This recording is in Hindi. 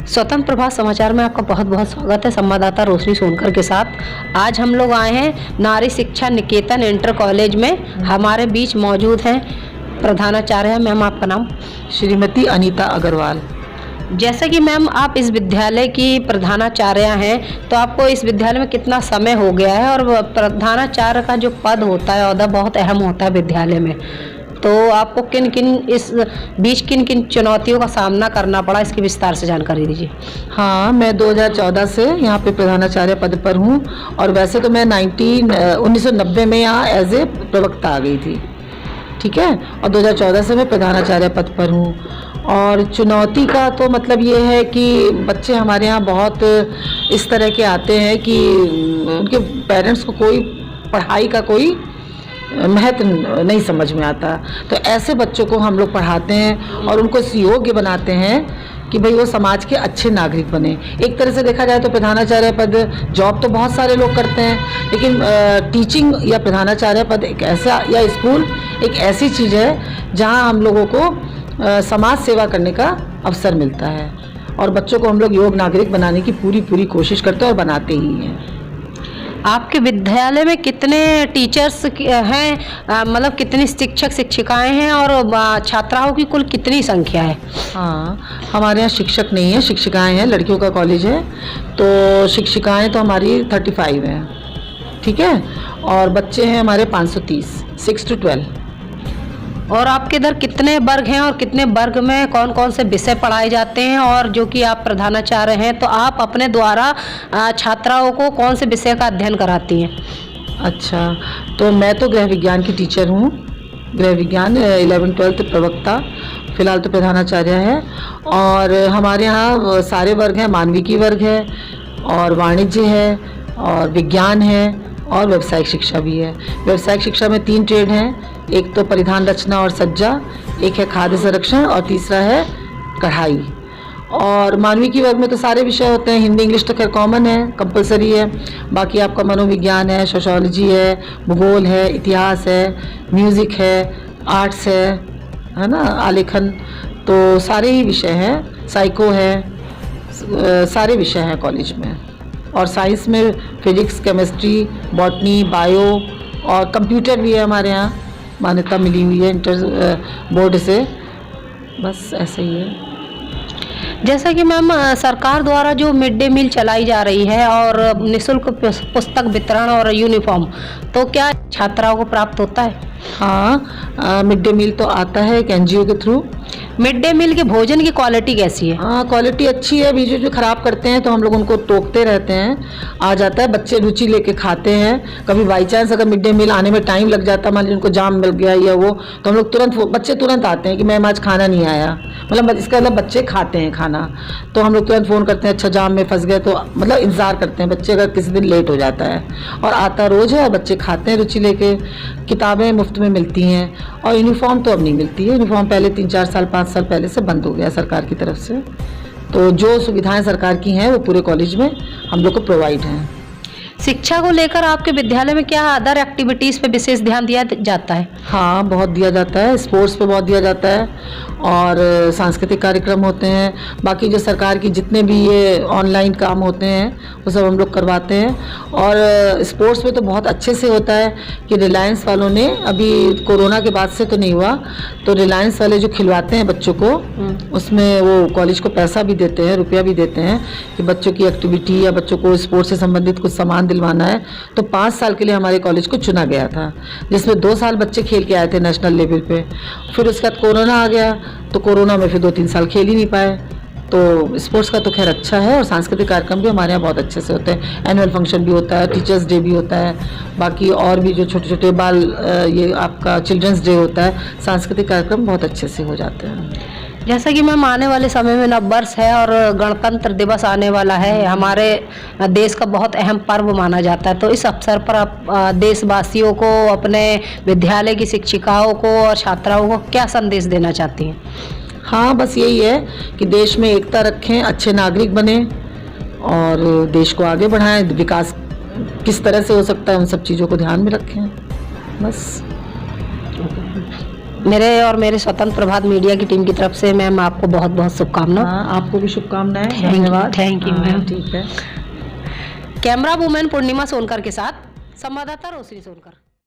स्वतंत्र प्रभात समाचार में आपका बहुत बहुत स्वागत है। संवाददाता रोशनी सोनकर के साथ आज हम लोग आए हैं नारी शिक्षा निकेतन इंटर कॉलेज में। हमारे बीच मौजूद हैं प्रधानाचार्य हैं। मैम, आपका नाम? श्रीमती अनीता अग्रवाल। जैसा कि मैम आप इस विद्यालय की प्रधानाचार्य हैं, तो आपको इस विद्यालय में कितना समय हो गया है? और प्रधानाचार्य का जो पद होता है, ओहदा बहुत अहम होता है विद्यालय में, तो आपको किन किन चुनौतियों का सामना करना पड़ा, इसकी विस्तार से जानकारी दीजिए। हाँ, मैं 2014 से यहाँ पे प्रधानाचार्य पद पर हूँ और वैसे तो मैं 1990 में यहाँ एज ए प्रवक्ता आ गई थी, ठीक है। और 2014 से मैं प्रधानाचार्य पद पर हूँ। और चुनौती का तो मतलब ये है कि बच्चे हमारे यहाँ बहुत इस तरह के आते हैं कि उनके पेरेंट्स को कोई पढ़ाई का कोई महत्व नहीं समझ में आता। तो ऐसे बच्चों को हम लोग पढ़ाते हैं और उनको इस योग्य बनाते हैं कि भाई वो समाज के अच्छे नागरिक बने। एक तरह से देखा जाए तो प्रधानाचार्य पद जॉब तो बहुत सारे लोग करते हैं, लेकिन टीचिंग या प्रधानाचार्य पद एक ऐसा, या स्कूल एक ऐसी चीज़ है जहाँ हम लोगों को समाज सेवा करने का अवसर मिलता है और बच्चों को हम लोग योग्य नागरिक बनाने की पूरी कोशिश करते हैं और बनाते ही हैं। आपके विद्यालय में कितने टीचर्स हैं, मतलब कितनी शिक्षक शिक्षिकाएं हैं और छात्राओं की कुल कितनी संख्या है? हाँ, हमारे यहाँ शिक्षक नहीं है, शिक्षिकाएं हैं। लड़कियों का कॉलेज है, तो शिक्षिकाएं तो हमारी 35 हैं, ठीक है। और बच्चे हैं हमारे 530, 6 to 12। और आपके इधर कितने वर्ग हैं और कितने वर्ग में कौन कौन से विषय पढ़ाए जाते हैं? और जो कि आप प्रधानाचार्य हैं, तो आप अपने द्वारा छात्राओं को कौन से विषय का अध्ययन कराती हैं? अच्छा, तो मैं तो गृह विज्ञान की टीचर हूँ। गृह विज्ञान 11th-12th प्रवक्ता, फिलहाल तो प्रधानाचार्य है। और हमारे यहाँ सारे वर्ग हैं, मानविकी वर्ग है और वाणिज्य है और विज्ञान है और व्यावसायिक शिक्षा भी है। व्यावसायिक शिक्षा में 3 ट्रेड हैं, एक तो परिधान रचना और सज्जा, एक है खाद्य संरक्षण और तीसरा है कढ़ाई। और मानविकी वर्ग में तो सारे विषय होते हैं। हिंदी इंग्लिश तो खैर कॉमन है, कंपलसरी है। बाकी आपका मनोविज्ञान है, सोशियोलॉजी है, भूगोल है, इतिहास है, म्यूज़िक है, आर्ट्स है ना, आलेखन, तो सारे ही विषय हैं। साइको है, सारे विषय हैं कॉलेज में। और साइंस में फिजिक्स, केमिस्ट्री, बॉटनी, बायो और कंप्यूटर भी है हमारे यहाँ, मान्यता मिली हुई है इंटर बोर्ड से। बस ऐसे ही है। जैसा कि मैम सरकार द्वारा जो मिड डे मील चलाई जा रही है और निःशुल्क पुस्तक वितरण और यूनिफॉर्म, तो क्या छात्राओं को प्राप्त होता है? हाँ, मिड डे मील तो आता है एक NGO के थ्रू। मिड डे मील के भोजन की क्वालिटी कैसी है? हाँ, क्वालिटी अच्छी है। बीच जो ख़राब करते हैं तो हम लोग उनको टोकते रहते हैं, आ जाता है, बच्चे रुचि लेके खाते हैं। कभी बाई चांस अगर मिड डे मील आने में टाइम लग जाता है, मान लीजिए उनको जाम मिल गया या वो, तो हम लोग बच्चे तुरंत आते हैं कि मैम आज खाना नहीं आया, मतलब इसका मतलब बच्चे खाते हैं खाना। तो हम लोग तुरंत फ़ोन करते हैं, अच्छा जाम में फंस गए, तो मतलब इंतज़ार करते हैं बच्चे अगर किसी दिन लेट हो जाता है। और आता रोज़ है और बच्चे खाते हैं रुचि लेके। किताबें मुफ्त में मिलती हैं और यूनिफॉर्म तो अब नहीं मिलती है। यूनिफॉर्म पहले 3-4 साल 5 साल पहले से बंद हो गया सरकार की तरफ से। तो जो सुविधाएं सरकार की हैं वो पूरे कॉलेज में हम लोग को प्रोवाइड हैं। शिक्षा को लेकर आपके विद्यालय में क्या अदर एक्टिविटीज़ पे विशेष ध्यान दिया जाता है? हाँ, बहुत दिया जाता है। स्पोर्ट्स पे बहुत दिया जाता है और सांस्कृतिक कार्यक्रम होते हैं। बाकी जो सरकार की जितने भी ये ऑनलाइन काम होते हैं वो सब हम लोग करवाते हैं। और स्पोर्ट्स में तो बहुत अच्छे से होता है कि रिलायंस वालों ने, अभी कोरोना के बाद से तो नहीं हुआ, तो रिलायंस वाले जो खिलवाते हैं बच्चों को, उसमें वो कॉलेज को पैसा भी देते हैं, रुपया भी देते हैं कि बच्चों की एक्टिविटी या बच्चों को स्पोर्ट्स से संबंधित कुछ सामान दिलवाना है। तो 5 साल के लिए हमारे कॉलेज को चुना गया था, जिसमें 2 साल बच्चे खेल के आए थे नेशनल लेवल पे। फिर उसके बाद कोरोना आ गया, तो कोरोना में फिर 2-3 साल खेल ही नहीं पाए। तो स्पोर्ट्स का तो खैर अच्छा है और सांस्कृतिक कार्यक्रम भी हमारे यहाँ बहुत अच्छे से होते हैं। एनुअल फंक्शन भी होता है, टीचर्स डे भी होता है, बाकी और भी जो छोटे छोटे ये आपका चिल्ड्रंस डे होता है, सांस्कृतिक कार्यक्रम बहुत अच्छे से हो जाते हैं। जैसा कि मैम आने वाले समय में नववर्ष है और गणतंत्र दिवस आने वाला है, हमारे देश का बहुत अहम पर्व माना जाता है, तो इस अवसर पर आप देशवासियों को, अपने विद्यालय की शिक्षिकाओं को और छात्राओं को क्या संदेश देना चाहती हैं? हाँ, बस यही है कि देश में एकता रखें, अच्छे नागरिक बने और देश को आगे बढ़ाएं। विकास किस तरह से हो सकता है उन सब चीज़ों को ध्यान में रखें, बस। मेरे और मेरे स्वतंत्र प्रभात मीडिया की टीम की तरफ से मैम आपको बहुत बहुत शुभकामनाएं। हाँ, आपको भी शुभकामनाएं। धन्यवाद। थैंक यू हाँ, मैम। ठीक है। कैमरा वुमेन पूर्णिमा सोनकर के साथ संवाददाता रोशनी सोनकर।